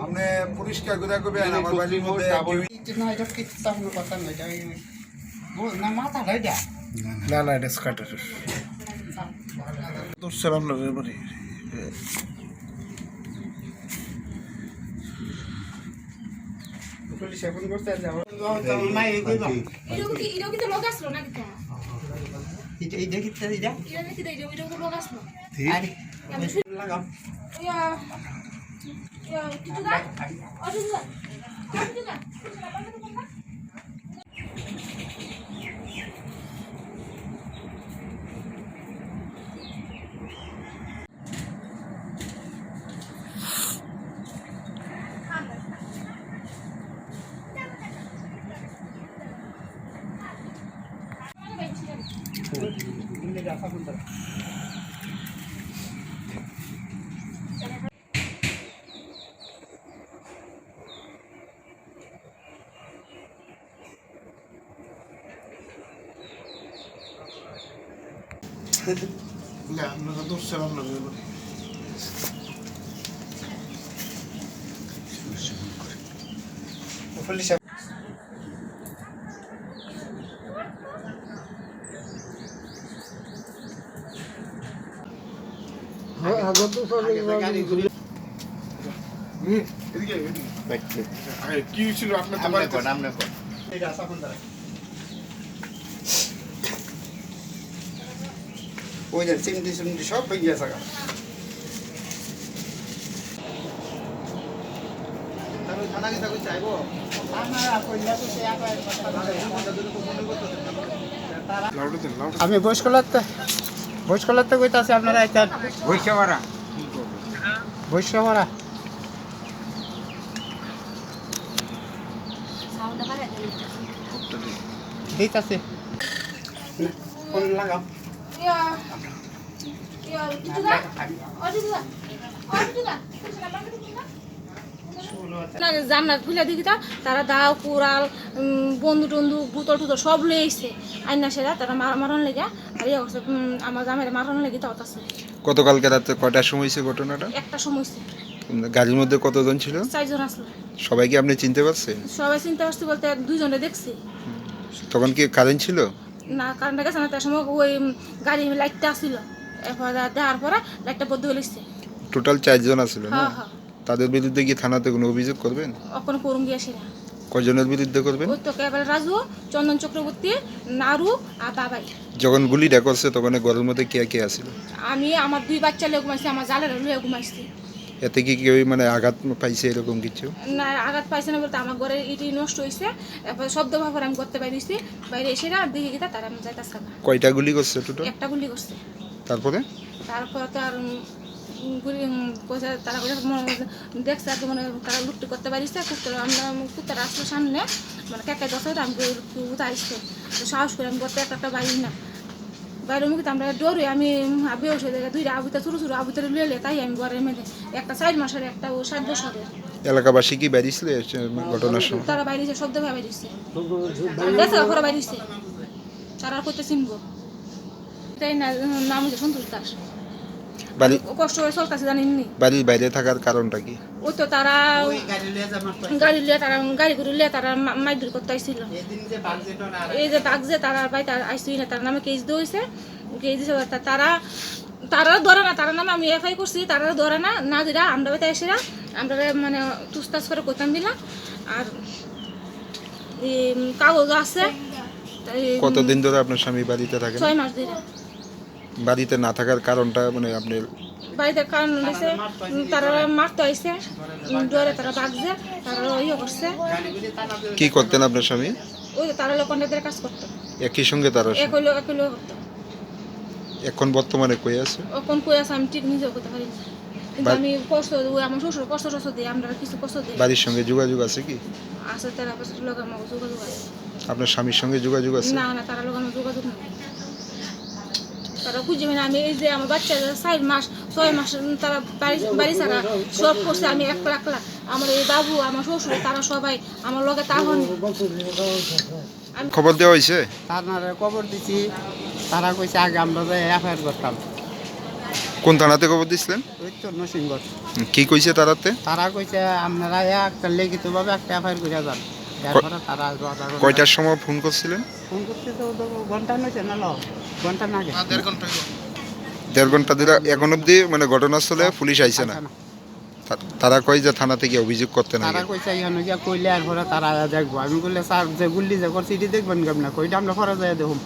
আপনি পরিষ্কার করে করবেন আমার বাড়ির মধ্যে না না এটা স্কাটার তোর সালাম লাগে বাড়ি পুলিশ এখন করতে আছে আমার এই দেখিতে দিদা আরে লাগাও না আপনাকে তোর সালাম লাগে বাড়ি পুলিশ কি ছিল আপনার তো বাড়িতে ওই যে সিমটি সব ভেঙে গেছে আমি বয়স্ক লাগতে কইতাছি আপনারা আইতেন বৈশ্য মারা দিতাছে ফোন লাগাও জান্নাত খুলে দিকে তারা দাও কোরাল বন্ধু টন্ধু বুতল টুতল সব লয়ে আইছে আইনা সেরা তারা মারণ লেগে আর ইয়ে করছে আমার জামের মারণ লেগে তাও আছে। গতকালকে রাতে কয়টার সময় হয়েছে ঘটনাটা? একটা সময় গাড়ির মধ্যে কতজন ছিল? 4 জন আসলো। সবাইকে আপনি চিনতে পারছেন? সবাই চিনতে পারছি বলতে 2 জনে দেখছি। তখন কি কারেন্ট ছিল না? কারেন্টটা গেছে না, তার সময় ওই গাড়ি লাইটটা আসছিল, এরপর দেওয়ার পরে লাইটটা বন্ধ হয়ে গেছে। টোটাল 4 জন আসছিল না? হ্যাঁ। তাদের বিরুদ্ধে কি থানাতে কোনো অভিযোগ করবেন? কোনো করুন গিয়ে সেরা কয়জনের বিরুদ্ধে করবেন? ওই তো কেবল রাজু, চন্দন চক্রবর্তী, নারু আর বাবাই। যখন গুলিটা করছে তখন ঘরের মধ্যে কে কে আছিল? আমি আমার 2 বাচ্চা লিয়ে ঘুমাইছি, আমার জালের লিয়ে ঘুমাইছি। এতে কি কেউ মানে আঘাত পাইছে এরকম কিছু? না, আঘাত পাইছে না বলতে আমার ঘরের ইটি নষ্ট হয়েছে, এরপর শব্দ ভাবর আমি করতে পারিছি, বাইরে এসে না দিকে গিয়ে তারা আমি যাইতেছে না। কয়টা গুলি করছে টোটাল? একটা গুলি করছে। তারপরে তো আর গুলি তারা দেখছে আর কি, মানে তারা লুকটি করতে পারিছে। আমরা কুত্তারা আসলো সামনে, মানে কেকে দশ আমি উঠে আসছে, সাহস করে আমি করতে একটা বাইরে না বাইরে মুখে আমরা ডরে আমি বেউস হয়ে যায়। 2টা আবুতা ছোটো ছোটো আবুতারে লিয়ে তাই আমি ঘরের মধ্যে, একটা 4 মাসের একটা ও 7 বছরের। এলাকাবাসী কি বাইরেছিল ঘটনার সময়? তারা বাইরেছে, শব্দ ভাবে বাইরেছে, গেছে ঘরে বাইরেছে, তারা করতে চিনবো। তাই না, নাম হচ্ছে সন্তোষ দাস। বাড়ি কষ্ট হয়ে চলতেছে জানেননি। বাড়ির বাইরে থাকার কারণটা কি? ওই তো তারা গাড়ি লিয়ে তারা গাড়ি করে লিয়ে তারা মাইদুর করতে আইছিল। এই যে বাঘ যে তারা ভাই তার আইসি না, তার নামে কেস দিয়েছে, কেস দিয়েছে তারা ধরে না, তারা নামে আমি এফআই করছি, তারা ধরে না না দিরা আমরা বাড়িতে এসেরা আমরা মানে তুস্তাস করে করতাম দিলাম। আর কাগজ আছে। কতদিন ধরে আপনার স্বামী বাড়িতে থাকে? 6 মাস ধরে। বাড়িতে না থাকার কারণটা মানে আপনি? বাড়িতে কারণ হয়েছে তারা মারতে আইছে, ডরে তারা বাগছে, তারা ইয়ে করছে। কি করতেন আপনার স্বামী? ওই তারা লোকদের কাজ করতো একই সঙ্গে তারা একই লোক করতো। এখন বর্তমানে কই আছে? এখন কই আছে আমি ঠিক নিজেও করতে পারি না, কিন্তু আমি কষ্ট আমার শ্বশুর কষ্ট দিই, আমরা কিছু কষ্ট দিই। বাড়ির সঙ্গে যোগাযোগ আছে কি? আছে, তারা লোক আমার যোগাযোগ আছে। আপনার স্বামীর সঙ্গে যোগাযোগ আছে? না না, তারা লোক আমার যোগাযোগ নেই, তারা খুঁজে না। আমি এই যে আমার বাচ্চা 4 মাস 6 মাস তারা বাড়ি ছাড়া সব করছে, আমি একলা আমার এই বাবু আমার শ্বশুর তারা সবাই আমার লগে তাহন। খবর দেওয়া হয়েছে? তারা খবর দিছি, তারা কইছে আগে আমরা এফআইআর করতাম। কোন থানাতে খবর দিছিলেন? ওই তো নরসিংগড়। কি কইছে তারাতে? তারা কইছে আপনারা একটা লিখিতভাবে একটা এফআইআর করে যান। এরপরে তারা কয়টার সময় ফোন করছিলেন? ফোন করতে তো ঘন্টা নইছে না ঘন্টা না আগে। 1.5 ঘন্টা ধরে এখন অব্দি মানে ঘটনাস্থলে পুলিশ আইছে না। তারা কয় যে থানা থেকে অভিযোগ করতে না। তারা কইছে এখানে গিয়া কইলে এরপরে তারা দেখবো। আমি বললে স্যার যে গুল্লি যে করছি এটি দেখবেন কেমন, কইটা আমরা পরে যাই দেখুন।